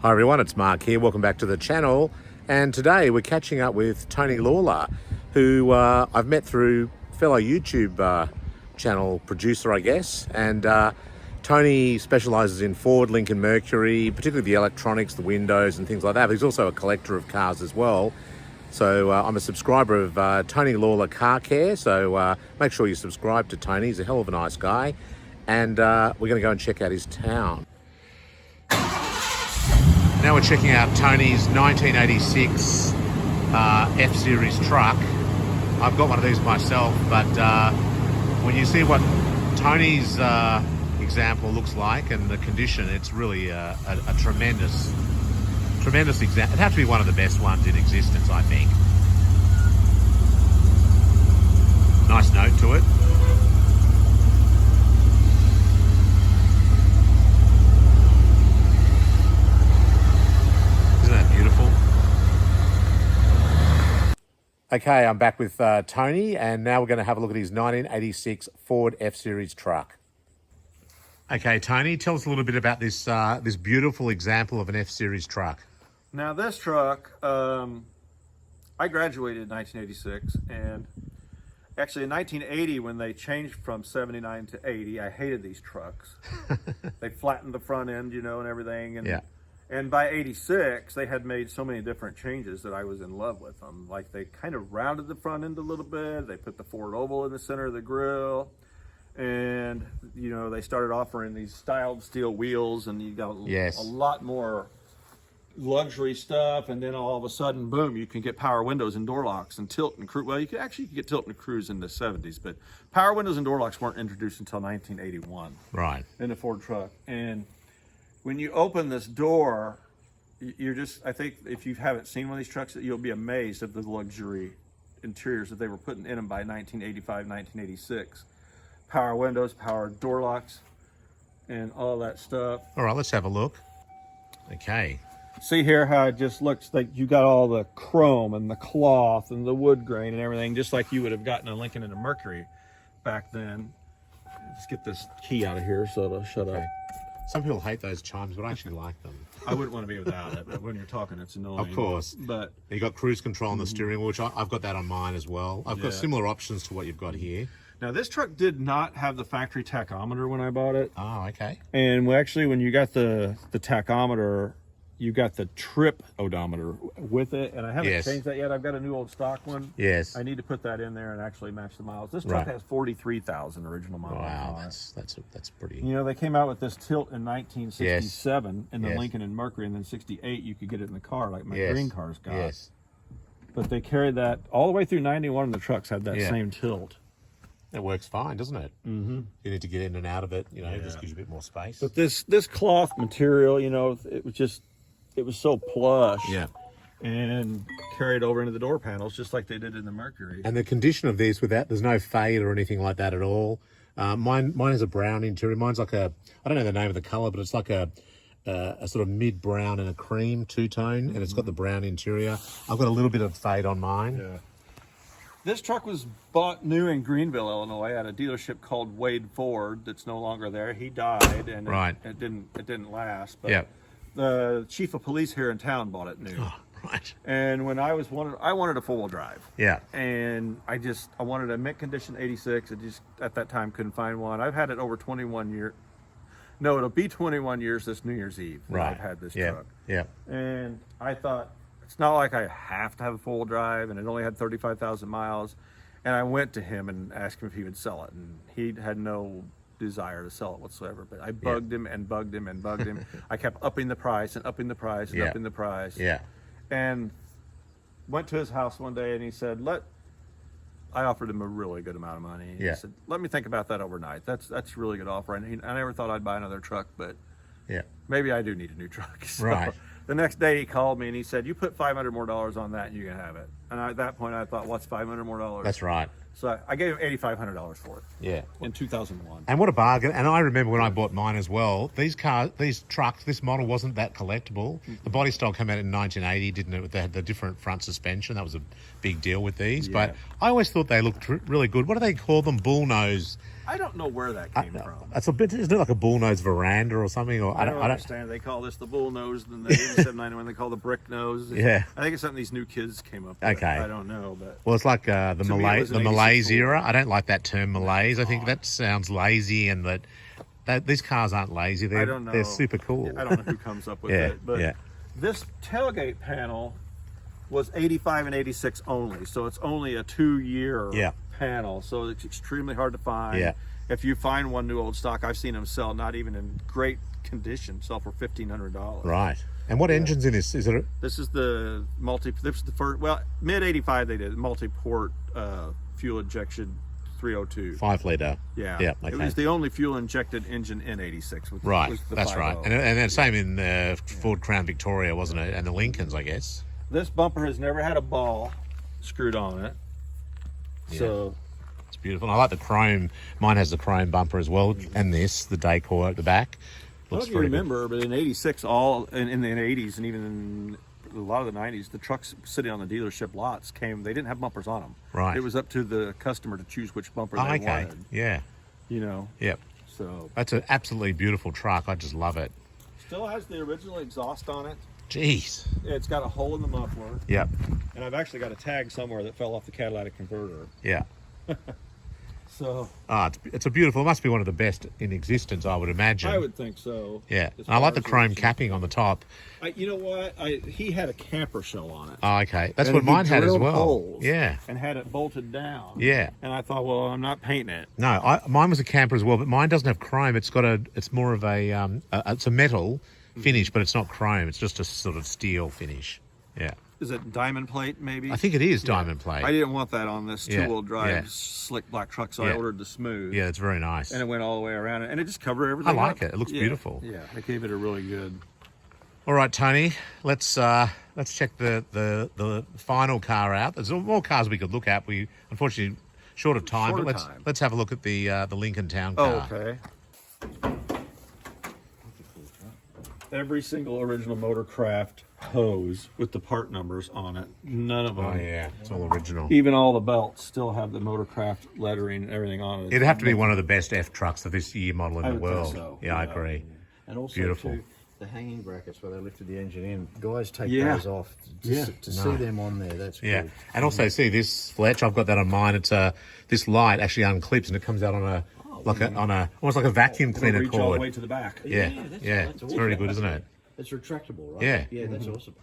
Hi everyone, it's Mark here. Welcome back to the channel. And today we're catching up with Tony Lawler, who I've met through fellow YouTube channel producer, I guess. And Tony specialises in Ford, Lincoln, Mercury, particularly the electronics, the windows and things like that. But he's also a collector of cars as well. So I'm a subscriber of Tony Lawler Car Care. So make sure you subscribe to Tony. He's a hell of a nice guy. And we're going to go and check out his town. Now we're checking out Tony's 1986 F-Series truck. I've got one of these myself, but when you see what Tony's example looks like and the condition, it's really a tremendous example. It'd have to be one of the best ones in existence, I think. Nice note to it. Okay, I'm back with Tony, and now we're going to have a look at his 1986 Ford F-Series truck. Okay, Tony, tell us a little bit about this this beautiful example of an F-Series truck. Now this truck, I graduated in 1986, and actually in 1980 when they changed from 79 to 80, I hated these trucks. They flattened the front end, you know, and everything. And, yeah. And by 86, they had made so many different changes that I was in love with them. Like they kind of rounded the front end a little bit. They put the Ford oval in the center of the grille. And, you know, they started offering these styled steel wheels, and you got a lot more luxury stuff. And then all of a sudden, boom, you can get power windows and door locks and tilt and cruise. Well, you could get tilt and cruise in the 70s, but power windows and door locks weren't introduced until 1981. Right. In the Ford truck. And when you open this door, you're just, I think if you haven't seen one of these trucks, you'll be amazed at the luxury interiors that they were putting in them by 1985, 1986. Power windows, power door locks, and all that stuff. All right, let's have a look. Okay. See here how it just looks like you got all the chrome and the cloth and the wood grain and everything, just like you would have gotten a Lincoln and a Mercury back then. Let's get this key out of here so it'll shut up. Some people hate those chimes, but I actually like them. I wouldn't want to be without it, but when you're talking, it's annoying. Of course. But you got cruise control on the steering wheel, which I've got that on mine as well. I've got similar options to what you've got here. Now, this truck did not have the factory tachometer when I bought it. Oh, okay. And actually, when you got the tachometer, you got the trip odometer with it, and I haven't changed that yet. I've got a new old stock one. Yes. I need to put that in there and actually match the miles. This truck has 43,000 original miles. Wow, that's pretty. You know, they came out with this tilt in 1967 in the Lincoln and Mercury, and then 68 you could get it in the car like my green cars got. Yes. But they carried that all the way through 91, and the trucks had that same tilt. It works fine, doesn't it? Mm-hmm. You need to get in and out of it, you know, it just gives you a bit more space. But this cloth material, you know, it was so plush. Yeah. And carried over into the door panels just like they did in the Mercury. And the condition of these there's no fade or anything like that at all. Mine has a brown interior. Mine's like I don't know the name of the color, but it's like a sort of mid-brown and a cream two-tone, and it's got the brown interior. I've got a little bit of fade on mine. Yeah. This truck was bought new in Greenville, Illinois, at a dealership called Wade Ford that's no longer there. He died, and it didn't last. But the chief of police here in town bought it new. Oh, right. And when I wanted a four-wheel drive. Yeah. And I wanted a mint condition 86. I just at that time couldn't find one. I've had it over 21 years. No, it'll be 21 years this New Year's Eve. Right. I've had this truck. Yeah. And I thought, it's not like I have to have a four-wheel drive, and it only had 35,000 miles. And I went to him and asked him if he would sell it, and he had no desire to sell it whatsoever. But I bugged him and bugged him and bugged him. I kept upping the price and upping the price and upping the price. Yeah. And went to his house one day, and he said, I offered him a really good amount of money. And he said, let me think about that overnight. That's a really good offer. And I never thought I'd buy another truck, but maybe I do need a new truck. So right. The next day he called me and he said, you put $500 more on that and you can have it. And at that point I thought, what's $500 more? That's right. So I gave him $8,500 for it. Yeah. In 2001. And what a bargain. And I remember when I bought mine as well, these trucks, this model wasn't that collectible. The body style came out in 1980, didn't it? They had the different front suspension. That was a big deal with these. But I always thought they looked really good. What do they call them? Bullnose I don't know where that came from. It's a bit, isn't it like a bullnose veranda or something? Or I don't understand. They call this the bull nose, and the 8791 they call the brick nose. Yeah. I think it's something these new kids came up with. Okay. I don't know, but well, it's like the Malaise era. I don't like that term Malaise. I think that sounds lazy, and that these cars aren't lazy. I don't know. They're super cool. I don't know who comes up with it, but this tailgate panel was 85 and 86 only, so it's only a 2-year panel, so it's extremely hard to find. Yeah. If you find one new old stock, I've seen them sell not even in great condition, sell for $1,500. Right. And what engine's in this? Is it? This is the this is the first. Well, mid '85 they did multi-port fuel injection 302. 5 litre. Yeah. Yeah. Okay. It was the only fuel injected engine in '86. Right. Was the That's 50. right. And then same in Ford Crown Victoria, wasn't it? And the Lincolns, I guess. This bumper has never had a ball screwed on it. Yeah. So it's beautiful. And I like the chrome. Mine has the chrome bumper as well, and the decor at the back. I don't know if you remember, but in '86, in the '80s, and even in a lot of the '90s, the trucks sitting on the dealership lots they didn't have bumpers on them. Right. It was up to the customer to choose which bumper they wanted. Yeah. You know. Yep. So that's an absolutely beautiful truck. I just love it. Still has the original exhaust on it. Jeez. It's got a hole in the muffler. Yep. And I've actually got a tag somewhere that fell off the catalytic converter. Yeah. So. It's a beautiful. It must be one of the best in existence, I would imagine. I would think so. Yeah. And I like the chrome capping on the top. You know what? He had a camper shell on it. Oh, okay. That's what mine had as well. Holes yeah. And had it bolted down. Yeah. And I thought, well, I'm not painting it. No, mine was a camper as well, but mine doesn't have chrome. It's more of it's a metal finish, but it's not chrome. It's just a sort of steel finish. Yeah. Is it diamond plate, maybe? I think it is diamond plate. I didn't want that on this two-wheel drive slick black truck, so I ordered the smooth. Yeah, it's very nice. And it went all the way around, and it just covered everything. I like it. It looks beautiful. Yeah, I gave it a really good. All right, Tony. Let's check the final car out. There's more cars we could look at. We unfortunately short of time, but let's have a look at the Lincoln Town car. Oh, okay. Every single original Motorcraft hose with the part numbers on it. None of them. Oh yeah, it's all original. Even all the belts still have the Motorcraft lettering and everything on it. It'd have to be one of the best F trucks of this year model in the world. Think so. Yeah, I agree. And also beautiful. Too, the hanging brackets where they lifted the engine in. Guys take those off to see them on there. That's cool. Yeah, and also see this Fletch. I've got that on mine. It's this light actually unclips and it comes out on almost like a vacuum cleaner reach cord. all the way to the back. Yeah, that's awesome. it's very good, isn't it? It's retractable, right? Yeah. Yeah, that's awesome.